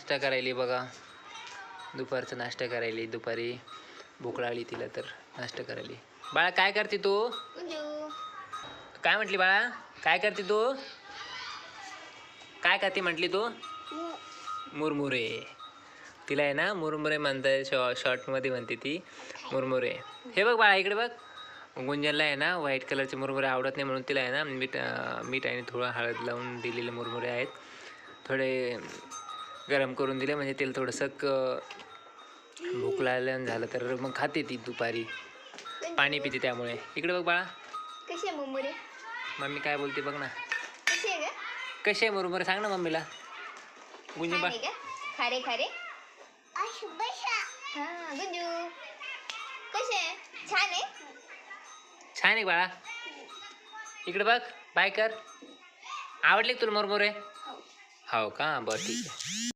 नाश्ता करायली बघा, दुपारचा नाश्ता करायली. दुपारी भूक लागली तिला तर नाश्ता करायली. बाळा काय करते तू? काय म्हटली बाळा? काय करते तू? काय खाते म्हटली तू? मुरमुरे. तिला आहे ना मुरमुरे म्हणताय, शॉर्टमध्ये म्हणते ती मुरमुरे. हे बघ बाळा इकडे बघ. गुंजनला आहे ना व्हाईट कलरचे मुरमुरे आवडत नाही म्हणून तिला आहे ना मीठ आणि थोडं हळद लावून दिलेले मुरमुरे आहेत. थोडे गरम करून दिले म्हणजे तिला थोडंसं भूक लागल्यानं झालं तर मग खाते ती दुपारी. पाणी पिते त्यामुळे. इकडे बघ बाळा. कसे मुरमुरे? मम्मी काय बोलते बघ ना. कसे ग? कसे मुरमुरे सांग ना मम्मीला. गुंजन बा खारे खारे. हां गुंजू कसे? छान आहे. छान आहे बाळा. इकडे बघ. बाय कर. आवडले तुला मुरमुरे? हो का, बरं ठीक आहे.